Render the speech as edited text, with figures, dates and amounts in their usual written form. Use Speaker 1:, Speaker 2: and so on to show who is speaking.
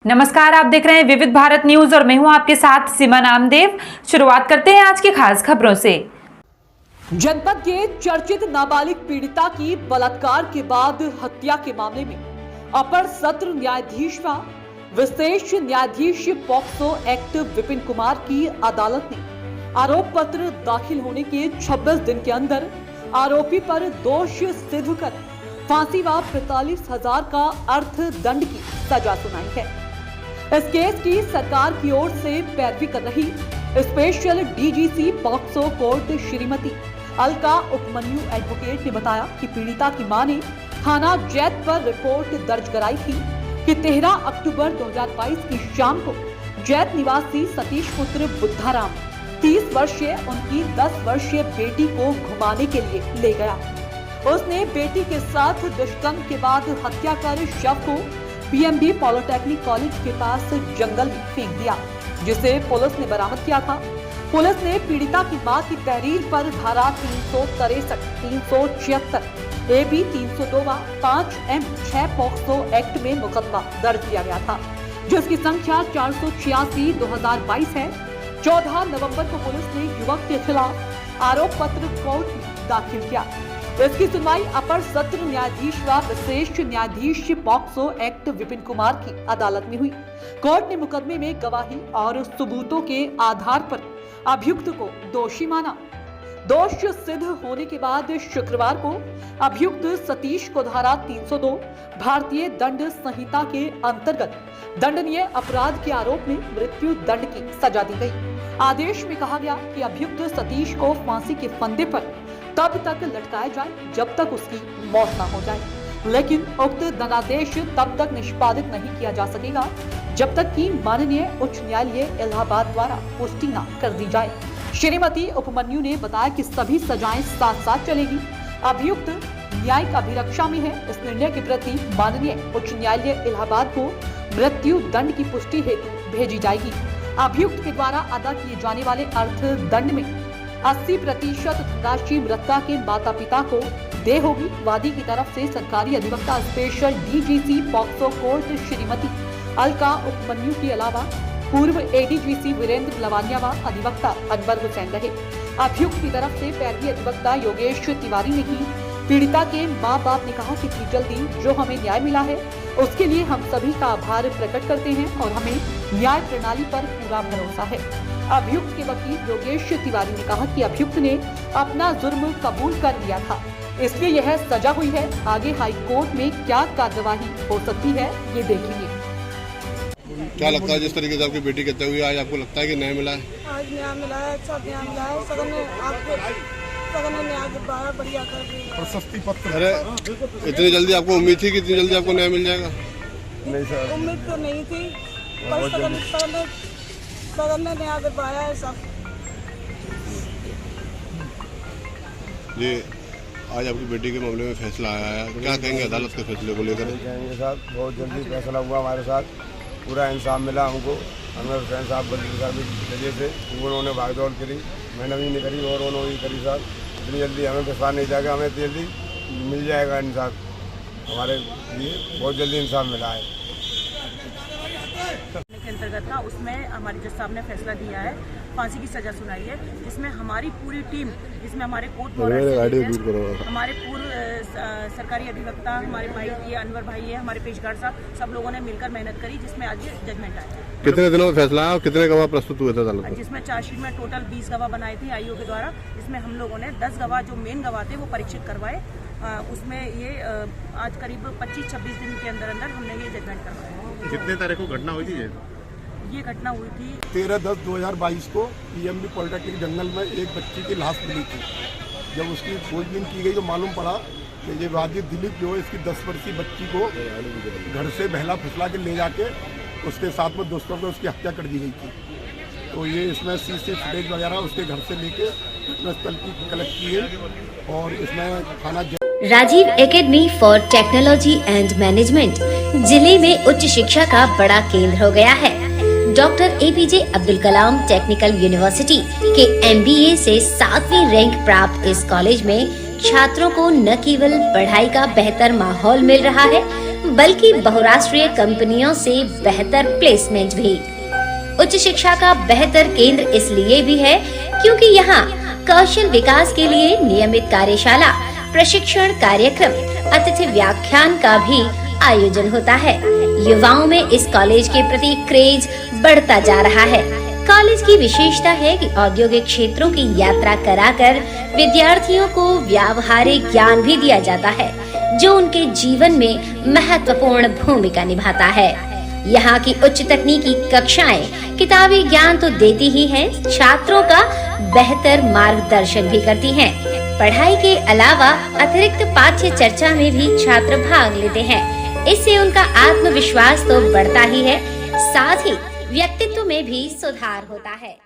Speaker 1: नमस्कार, आप देख रहे हैं विविध भारत न्यूज और मैं हूं आपके साथ सीमा नामदेव। शुरुआत करते हैं आज की खास खबरों से।
Speaker 2: जनपद के चर्चित नाबालिग पीड़िता की बलात्कार के बाद हत्या के मामले में अपर सत्र न्यायाधीश व विशेष न्यायाधीश पॉक्सो एक्ट विपिन कुमार की अदालत ने आरोप पत्र दाखिल होने के 26 दिन के अंदर आरोपी पर दोष सिद्ध कर फांसी व 45,000 का अर्थदंड की सजा सुनाई है। इस केस की सरकार की ओर से पैरवी कर रही special DGC POCSO court Shrimati Alka Upmanyu advocate ने बताया कि पीड़िता की मां ने थाना जैत पर रिपोर्ट दर्ज कराई थी कि 13 अक्टूबर 2022 की शाम को जैत निवासी सतीश पुत्र बुद्धाराम 30 वर्षीय उनकी 10 वर्षीय बेटी को घुमाने के लिए ले गया। उसने बेटी के साथ दुष्कर्म के बाद हत्या कर शव को पीएमबी पॉलिटेक्निक कॉलेज के पास जंगल में फेंक दिया, जिसे पुलिस ने बरामद किया था। पुलिस ने पीड़िता की मां की तहरीर पर धारा 363, 376, AB 302 व 5M 6 पॉक्सो एक्ट में मुकदमा दर्ज किया गया था, जिसकी संख्या 486/2022 है। 14 नवंबर को पुलिस ने युवक के खिलाफ आरोप पत्र कोर्ट में दाखिल किया। इसकी सुनवाई अपर सत्र न्यायाधीश व विशेष न्यायाधीश पॉक्सो एक्ट विपिन कुमार की अदालत में हुई। कोर्ट ने मुकदमे में गवाही और सबूतों के आधार पर अभियुक्त को दोषी माना। दोष सिद्ध होने के बाद शुक्रवार को अभियुक्त सतीश को धारा 302 भारतीय दंड संहिता के अंतर्गत दंडनीय अपराध के आरोप में मृत्यु दंड की सजा दी गई। आदेश में कहा गया कि अभियुक्त सतीश को फांसी के फंदे पर तब तक लटकाया जाए जब तक उसकी मौत न हो जाए, लेकिन उक्त दंडादेश तब तक निष्पादित नहीं किया जा सकेगा जब तक कि माननीय उच्च न्यायालय इलाहाबाद द्वारा पुष्टि न कर दी जाए। श्रीमती उपमन्यु ने बताया कि सभी सजाएं साथ साथ चलेगी। अभियुक्त न्यायिक अभिरक्षा में है। इस निर्णय के प्रति माननीय उच्च न्यायालय इलाहाबाद को मृत्यु दंड की पुष्टि हेतु भेजी जाएगी। अभियुक्त के द्वारा अदा किए जाने वाले अर्थदंड में 80% धनराशि मृतका के माता पिता को दे होगी। वादी की तरफ से सरकारी अधिवक्ता special DGC POCSO court Shrimati Alka Upmanyu के अलावा पूर्व एडीजीसी वीरेंद्र लवानिया व अधिवक्ता अनवर हुसैन रहे। अभियुक्त की तरफ से पैरवी अधिवक्ता योगेश तिवारी ने की। पीड़िता के माँ बाप ने कहा कि इतनी जल्दी जो हमें न्याय मिला है उसके लिए हम सभी का आभार प्रकट करते हैं और हमें न्याय प्रणाली पर पूरा भरोसा है। अभियुक्त के वकील योगेश तिवारी ने कहा कि अभियुक्त ने अपना जुर्म कबूल कर लिया था, इसलिए यह सजा हुई है। आगे हाई कोर्ट में क्या कार्यवाही हो सकती है ये देखेंगे।
Speaker 3: क्या लगता है जिस तरीके से आपकी बेटी कहते हुए आज आपको लगता है कि न्याय मिला है?
Speaker 4: आज न्याय मिला है, अच्छा न्याय मिला है। सदन ने न्याय दोबारा बढ़िया कर दिया।
Speaker 3: प्रशस्ति पत्र। अरे इतनी जल्दी आपको उम्मीद थी कि इतनी जल्दी आपको न्याय मिल जाएगा?
Speaker 4: नहीं सर, उम्मीद तो नहीं थी, पर सदन ने न्याय दिलवाया है सब।
Speaker 3: जी आज आपकी बेटी के मामले में फैसला आया है, क्या कहेंगे अदालत के फैसले को लेकर?
Speaker 5: कहेंगे साहब बहुत जल्दी फैसला हुआ, हमारे साथ पूरा इंसाफ मिला हमको। अनवर हुसैन साहब बल्दी साहब की वजह से उन्होंने भागदौड़ करी, मैंने भी नहीं करी और उन्होंने भी करी साहब। इतनी जल्दी हमें विश्वास नहीं जाएगा, हमें इतनी जल्दी मिल जाएगा इंसाफ। हमारे लिए बहुत जल्दी इंसाफ मिला है।
Speaker 6: के अंतर्गत था उसमें हमारे जज साहब ने फैसला दिया है, फांसी की सजा सुनाई है, जिसमें हमारी पूरी टीम, जिसमें हमारे कोर्ट हमारे पूर्व सरकारी अधिवक्ता, हमारे भाई ये अनवर भाई है, हमारे पेशकार साहब, सब लोगों ने मिलकर मेहनत करी, जिसमें आज ये जजमेंट आया।
Speaker 3: कितने दिनों में फैसला आया और कितने गवाह प्रस्तुत हुए थे अदालत में?
Speaker 6: जिसमें चार्जशीट में टोटल 20 गवाह बनाए थे आईओ के द्वारा, जिसमें हम लोगों ने 10 गवाह जो मेन गवाह थे वो परीक्षित करवाए। उसमें ये आज करीब 25-26 दिन के अंदर अंदर हमने ये जजमेंट करवाया।
Speaker 3: कितने तारीख को घटना हुई थी?
Speaker 6: ये घटना हुई थी
Speaker 7: 13/10/2022 को पीएमबी पॉलिटेक्निक जंगल में एक बच्ची की लाश मिली थी। जब उसकी खोजबीन की गई तो मालूम पड़ा कि ये वादी दिलीप जो है इसकी 10 वर्षीय बच्ची को घर से बहला फुसला के ले जाके उसके साथ में दोस्तों को उसकी हत्या कर दी गई थी। तो ये इसमें सीसी फुटेज वगैरह उसके घर से लेके स्थल की कलेक्ट की है और इसमें थाना
Speaker 8: Rajiv academy for technology and management जिले में उच्च शिक्षा का बड़ा केंद्र हो गया है। Doctor APJ Abdul Kalam technical university के MBA से 7वीं रैंक प्राप्त इस कॉलेज में छात्रों को न केवल पढ़ाई का बेहतर माहौल मिल रहा है बल्कि बहुराष्ट्रीय कंपनियों से बेहतर प्लेसमेंट भी। उच्च शिक्षा का बेहतर केंद्र इसलिए भी है क्योंकि यहाँ कौशल विकास के लिए नियमित कार्यशाला, प्रशिक्षण कार्यक्रम, अतिथि व्याख्यान का भी आयोजन होता है। युवाओं में इस कॉलेज के प्रति क्रेज बढ़ता जा रहा है। कॉलेज की विशेषता है कि औद्योगिक क्षेत्रों की यात्रा कराकर विद्यार्थियों को व्यावहारिक ज्ञान भी दिया जाता है, जो उनके जीवन में महत्वपूर्ण भूमिका निभाता है। यहाँ की उच्च तकनीकी कक्षाएं किताबी ज्ञान तो देती ही हैं, छात्रों का बेहतर मार्गदर्शन भी करती हैं। पढ़ाई के अलावा अतिरिक्त पाठ्य चर्चा में भी छात्र भाग लेते हैं। इससे उनका आत्मविश्वास तो बढ़ता ही है, साथ ही व्यक्तित्व में भी सुधार होता है।